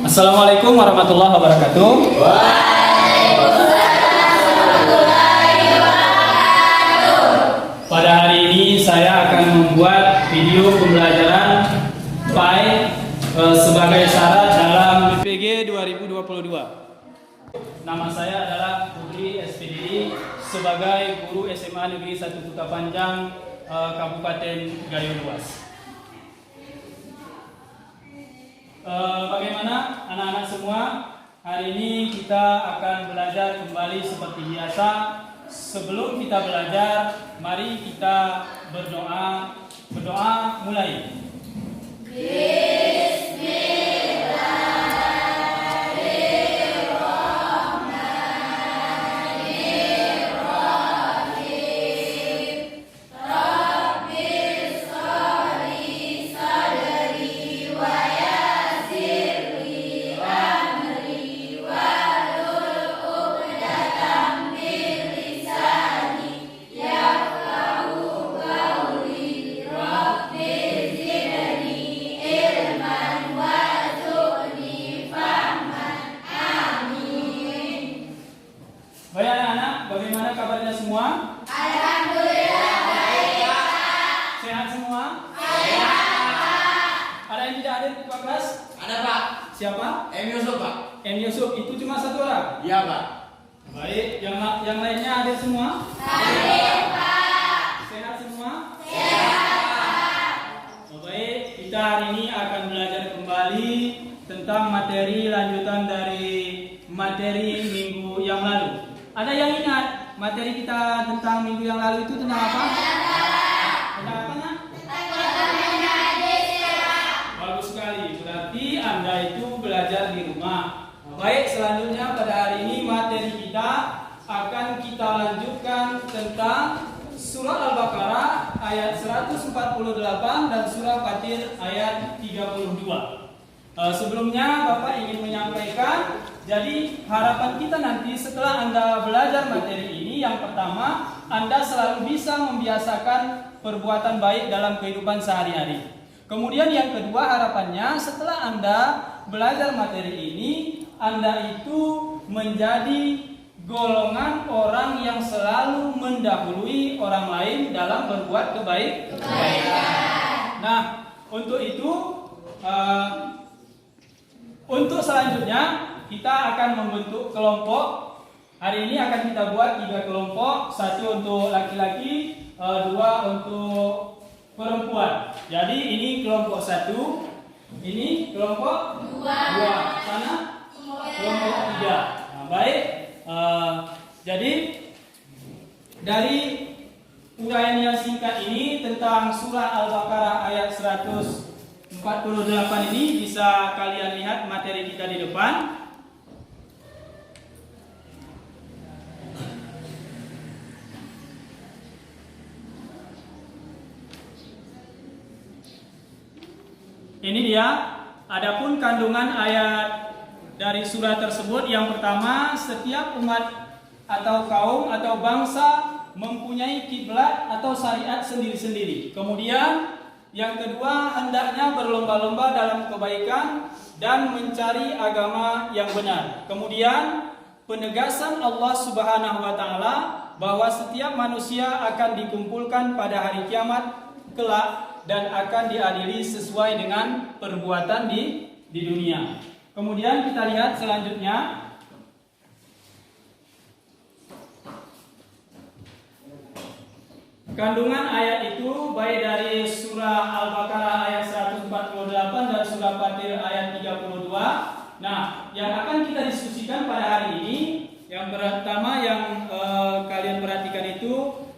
Assalamualaikum warahmatullahi wabarakatuh. Pada hari ini saya akan membuat video pembelajaran PAI sebagai syarat dalam BPG 2022. Nama saya adalah Putri SPDI sebagai guru SMA Negeri 1 Kuta Panjang, Kabupaten Gayo Luas. Bagaimana anak-anak semua? Hari ini kita akan belajar kembali seperti biasa. Sebelum kita belajar, mari kita berdoa. Berdoa mulai. Baik anak-anak, bagaimana kabarnya semua? Alhamdulillah baik, Pak. Sehat semua? Sehat. Ada yang tidak hadir di kelas? Ada, Pak. Siapa? M. Yusuf, Pak. M. Yusuf, itu cuma satu orang? Iya, Pak. Baik, yang lainnya hadir semua? Hadir, Pak. Sehat semua? Sehat. Baik, kita hari ini akan belajar kembali tentang materi lanjutan dari materi minggu yang lalu. Ada yang ingat materi kita tentang minggu yang lalu itu tentang apa? Tentang apa, Nak? Bagus sekali, berarti Anda itu belajar di rumah. Baik, selanjutnya pada hari ini materi kita akan kita lanjutkan tentang surah Al-Baqarah ayat 148 dan surah Fatir ayat 32. Sebelumnya Bapak ingin menyampaikan, jadi harapan kita nanti setelah Anda belajar materi ini, yang pertama, Anda selalu bisa membiasakan perbuatan baik dalam kehidupan sehari-hari. Kemudian yang kedua, harapannya setelah Anda belajar materi ini, Anda itu menjadi golongan orang yang selalu mendahului orang lain dalam berbuat kebaikan. Nah, untuk itu, untuk selanjutnya kita akan membentuk kelompok. Hari ini akan kita buat 3 kelompok, 1 untuk laki-laki, 2 untuk perempuan. Jadi ini kelompok 1, ini kelompok 2, sana kelompok 3. Nah, baik. Jadi dari uraian yang singkat ini tentang surah Al-Baqarah ayat 148 ini bisa kalian lihat materi kita di depan. Ini dia. Adapun kandungan ayat dari surah tersebut, yang pertama, setiap umat atau kaum atau bangsa mempunyai kiblat atau syariat sendiri-sendiri. Kemudian yang kedua, hendaknya berlomba-lomba dalam kebaikan dan mencari agama yang benar. Kemudian penegasan Allah Subhanahu wa taala bahwa setiap manusia akan dikumpulkan pada hari kiamat kelak dan akan diadili sesuai dengan perbuatan di dunia. Kemudian kita lihat selanjutnya. Kandungan ayat itu baik dari surah Al-Baqarah ayat 148 dan surah Fatir ayat 32. Nah, yang akan kita diskusikan pada hari ini, yang pertama yang kalian perhatikan itu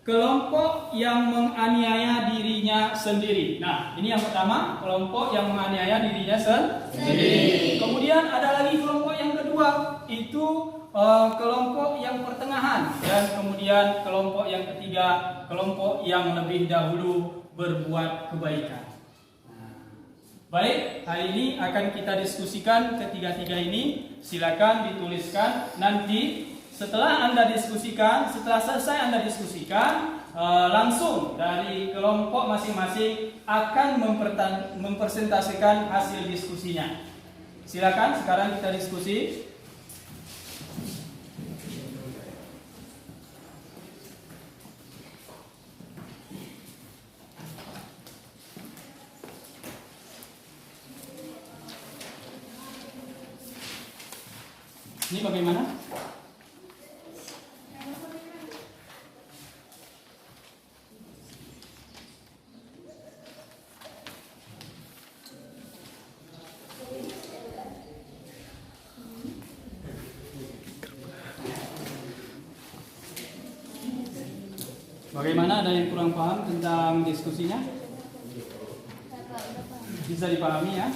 kelompok yang menganiaya dirinya sendiri. Nah, ini yang pertama, kelompok yang menganiaya dirinya sendiri. Kemudian ada lagi kelompok yang kedua, itu kelompok yang pertengahan, dan kemudian kelompok yang ketiga, kelompok yang lebih dahulu berbuat kebaikan. Baik, hari ini akan kita diskusikan ketiga-tiga ini. Silakan dituliskan nanti. Setelah Anda diskusikan, setelah selesai Anda diskusikan, langsung dari kelompok masing-masing akan mempresentasikan hasil diskusinya. Silakan sekarang kita diskusi. Ini bagaimana? Bagaimana, ada yang kurang paham tentang diskusinya? Bisa dipahami ya?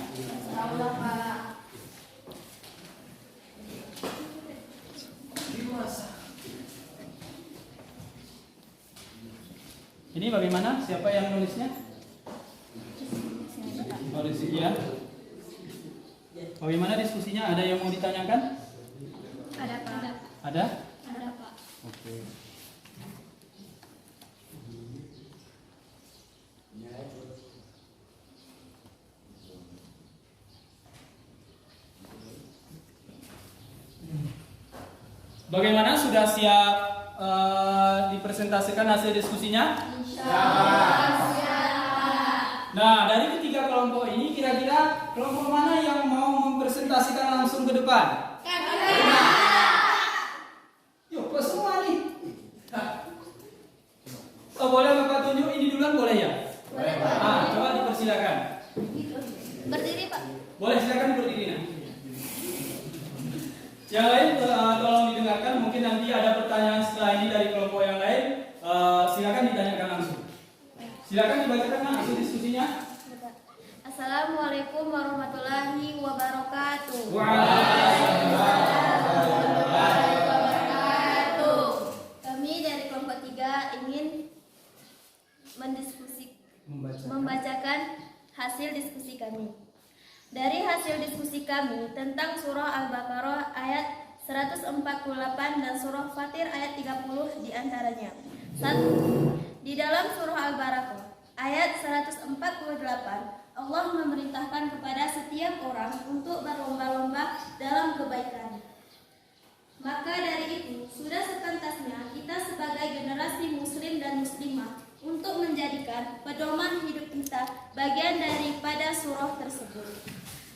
Ini bagaimana? Siapa yang nulisnya? Nulis ya. Bagaimana diskusinya? Ada yang mau ditanyakan? Ada Pak. Ada? Ada Pak. Oke. Bagaimana, sudah siap dipresentasikan hasil diskusinya? Nah, dari ketiga kelompok ini kira-kira kelompok mana yang mau mempresentasikan langsung ke depan? Yuk, kok semua nih? Oh, boleh Bapak tunjuk ini duluan, boleh ya? Boleh, Pak. Coba dipersilakan. Berdiri Pak. Boleh, silakan berdiri. Nah. Yang lain tolong didengarkan, mungkin nanti ada pertanyaan setelah ini dari kelompok yang lain. Silakan ditanyakan langsung. Silakan dibacakan hasil diskusinya. Assalamualaikum warahmatullahi wabarakatuh. Kami dari kelompok 3 ingin membacakan hasil diskusi kami. Dari hasil diskusi kami tentang surah Al-Baqarah ayat 148 dan surah Fatir ayat 30 diantaranya. 1. Di dalam surah Al-Baqarah ayat 148, Allah memerintahkan kepada setiap orang untuk berlomba-lomba dalam kebaikan. Maka dari itu, sudah sepantasnya kita sebagai generasi muslim dan muslimah untuk menjadikan pedoman hidup kita bagian daripada surah tersebut.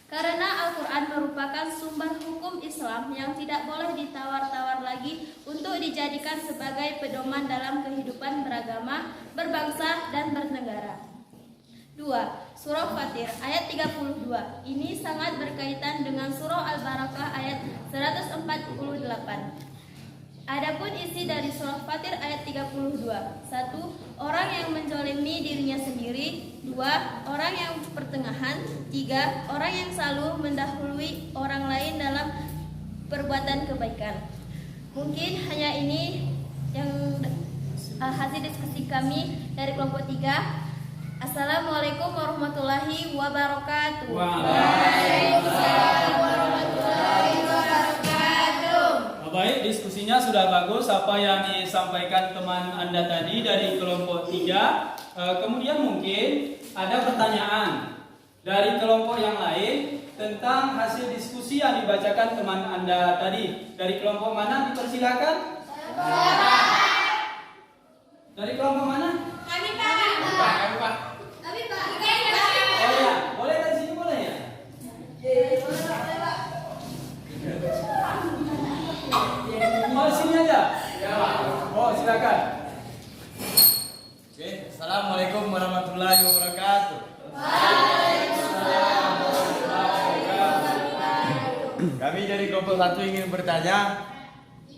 Karena Al-Quran merupakan sumber hukum Islam yang tidak boleh ditawar-tawar lagi untuk dijadikan sebagai pedoman dalam kehidupan beragama, berbangsa, dan bernegara. 2. Surah Fatir ayat 32. Ini sangat berkaitan dengan surah Al-Baqarah ayat 148. Adapun isi dari surah Fatir ayat 32. 1. Orang yang menzalimi dirinya sendiri. 2. Orang yang pertengahan. 3. Orang yang selalu mendahului orang lain dalam perbuatan kebaikan. Mungkin hanya ini yang hasil diskusi kami dari kelompok 3. Assalamualaikum warahmatullahi wabarakatuh. Waalaikumsalam warahmatullahi wabarakatuh. Baik, diskusinya sudah bagus. Apa yang disampaikan teman Anda tadi dari kelompok 3. Kemudian mungkin ada pertanyaan dari kelompok yang lain tentang hasil diskusi yang dibacakan teman Anda tadi. Dari kelompok mana? Dipersilakan. Dari kelompok mana? Kami Pak. Kami Pak. Oh ya, boleh dari sini boleh ya? Oh, sini aja. Oh, silakan. Oke, Assalamualaikum warahmatullahi wabarakatuh. Kami dari kelompok 1 ingin bertanya,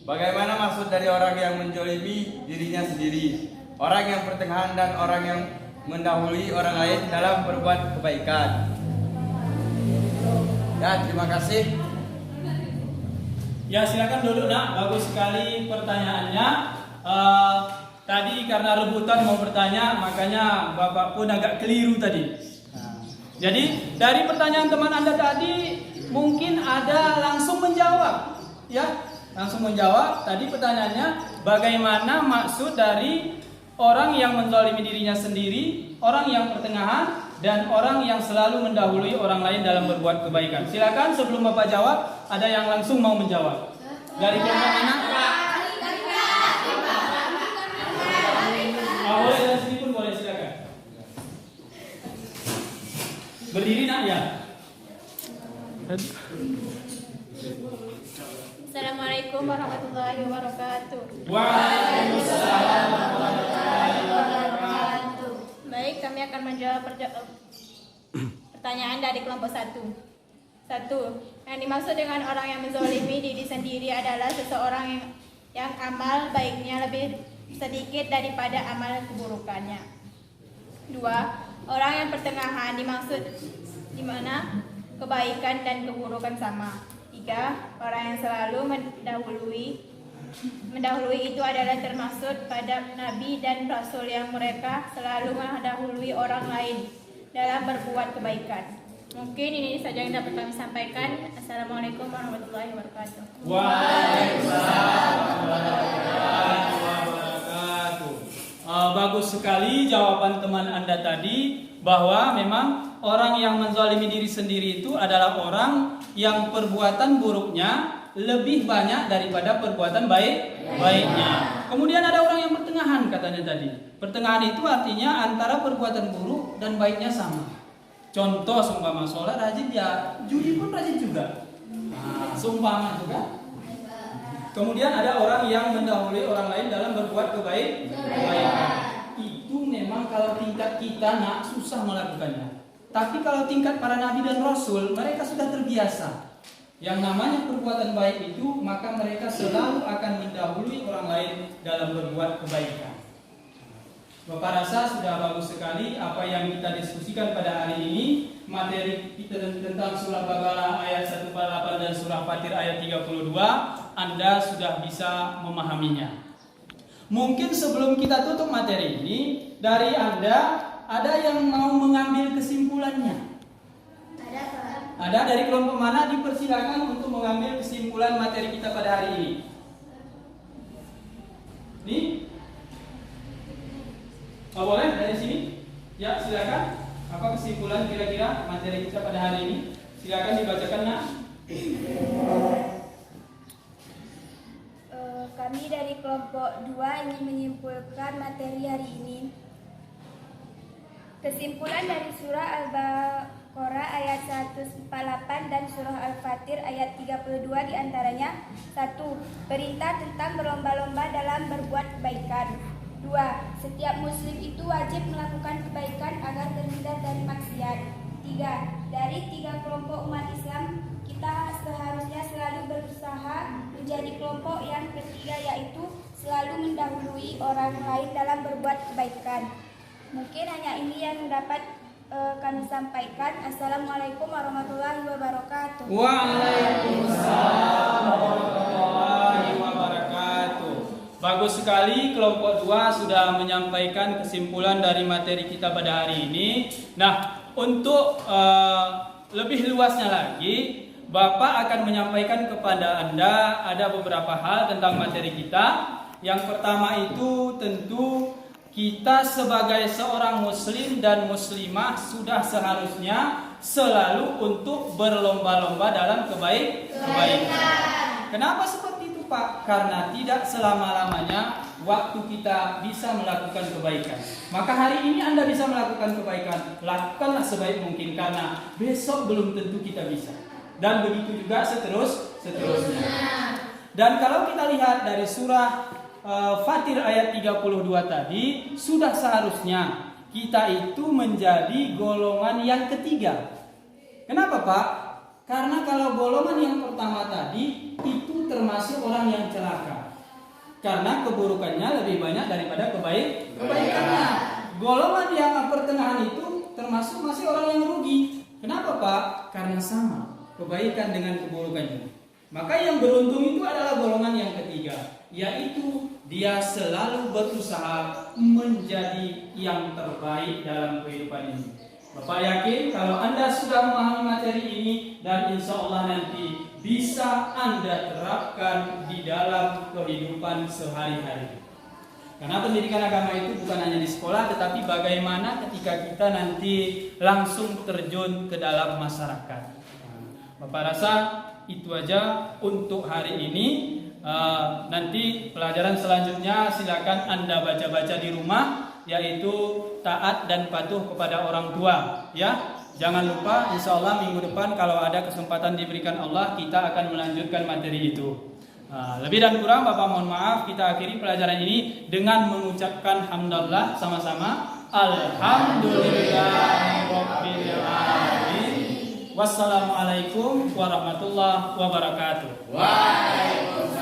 bagaimana maksud dari orang yang menzalimi dirinya sendiri, orang yang pertengahan dan orang yang mendahului orang lain dalam berbuat kebaikan? Ya, terima kasih. Ya, silakan duduk nak. Bagus sekali pertanyaannya. Tadi karena rebutan mau bertanya, makanya Bapak pun agak keliru tadi. Jadi dari pertanyaan teman Anda tadi mungkin ada langsung menjawab, ya, langsung menjawab. Tadi pertanyaannya, bagaimana maksud dari orang yang menzalimi dirinya sendiri, orang yang pertengahan, dan orang yang selalu mendahului orang lain dalam berbuat kebaikan. Silakan sebelum Bapak jawab, ada yang langsung mau menjawab. Dari kelompok mana? Boleh dari sini pun boleh, silakan. Berdiri nak ya. Assalamualaikum warahmatullahi wabarakatuh. Waalaikumsalam warahmatullahi wabarakatuh. Baik, kami akan menjawab pertanyaan dari kelompok 1. 1. Yang dimaksud dengan orang yang menzalimi diri sendiri adalah seseorang yang amal baiknya lebih sedikit daripada amal keburukannya. 2. Orang yang pertengahan dimaksud di mana kebaikan dan keburukan sama. 3. Orang yang selalu mendahului itu adalah termasuk pada nabi dan rasul yang mereka selalu mendahului orang lain dalam berbuat kebaikan. Mungkin ini saja yang dapat kami sampaikan. Assalamualaikum warahmatullahi wabarakatuh. Waalaikumsalam warahmatullahi wabarakatuh. Bagus sekali jawaban teman Anda tadi, bahwa memang orang yang menzalimi diri sendiri itu adalah orang yang perbuatan buruknya lebih banyak daripada perbuatan baiknya. Kemudian ada orang yang pertengahan katanya tadi. Pertengahan itu artinya antara perbuatan buruk dan baiknya sama. Contoh seumpama sholat rajin, ya judi pun rajin juga. Nah, seumpama juga. Kemudian ada orang yang mendahului orang lain dalam berbuat kebaikan. Itu memang kalau tingkat kita susah melakukannya. Tapi kalau tingkat para nabi dan rasul, mereka sudah terbiasa. Yang namanya perbuatan baik itu, maka mereka selalu akan mendahului orang lain dalam berbuat kebaikan. Bapak rasa sudah bagus sekali apa yang kita diskusikan pada hari ini. Materi kita tentang surah Baqarah ayat 148 dan surah Fatir ayat 32, Anda sudah bisa memahaminya. Mungkin sebelum kita tutup materi ini, dari Anda ada yang mau mengambil kesimpulannya? Ada dari kelompok mana? Dipersilakan untuk mengambil kesimpulan materi kita pada hari ini. Nih? Oh, boleh dari sini? Ya, silakan. Apa kesimpulan kira-kira materi kita pada hari ini? Silakan dibacakan, Nak. Kami dari kelompok 2 ingin menyimpulkan materi hari ini. Kesimpulan dari surah Al-Baqarah ayat 148 dan surah Al-Fatir ayat 32 diantaranya: 1. Perintah tentang berlomba-lomba dalam berbuat kebaikan. 2. Setiap muslim itu wajib melakukan kebaikan agar terhindar dari maksiat. 3. Dari 3 kelompok umat Islam, kita seharusnya selalu berusaha menjadi kelompok yang ketiga, yaitu selalu mendahului orang lain dalam berbuat kebaikan. Mungkin hanya ini yang dapat kami sampaikan. Assalamualaikum warahmatullahi wabarakatuh. Waalaikumsalam warahmatullahi wabarakatuh. Bagus sekali, kelompok 2 sudah menyampaikan kesimpulan dari materi kita pada hari ini. Nah, untuk lebih luasnya lagi, Bapak akan menyampaikan kepada Anda ada beberapa hal tentang materi kita. Yang pertama itu tentu kita sebagai seorang muslim dan muslimah sudah seharusnya selalu untuk berlomba-lomba dalam kebaikan. Kenapa seperti itu, Pak? Karena tidak selama-lamanya waktu kita bisa melakukan kebaikan. Maka hari ini Anda bisa melakukan kebaikan, lakukanlah sebaik mungkin, karena besok belum tentu kita bisa. Dan begitu juga seterusnya. Dan kalau kita lihat dari surah Fatir ayat 32 tadi, sudah seharusnya kita itu menjadi golongan yang ketiga. Kenapa, Pak? Karena kalau golongan yang pertama tadi itu termasuk orang yang celaka, karena keburukannya lebih banyak daripada kebaikannya. Golongan yang pertengahan itu termasuk masih orang yang rugi. Kenapa, Pak? Karena sama kebaikan dengan keburukannya. Maka yang beruntung itu adalah golongan yang ketiga, yaitu dia selalu berusaha menjadi yang terbaik dalam kehidupan ini. Bapak yakin kalau Anda sudah memahami materi ini, dan insya Allah nanti bisa Anda terapkan di dalam kehidupan sehari-hari. Karena pendidikan agama itu bukan hanya di sekolah, tetapi bagaimana ketika kita nanti langsung terjun ke dalam masyarakat. Bapak rasa itu aja untuk hari ini. Nanti pelajaran selanjutnya silakan Anda baca-baca di rumah, yaitu taat dan patuh kepada orang tua. Ya, jangan lupa, insya Allah minggu depan kalau ada kesempatan diberikan Allah, kita akan melanjutkan materi itu. Lebih dan kurang Bapak mohon maaf, kita akhiri pelajaran ini dengan mengucapkan hamdallah sama-sama. Alhamdulillahirabbil alamin. Wassalamualaikum warahmatullahi wabarakatuh. Waalaikumsalam.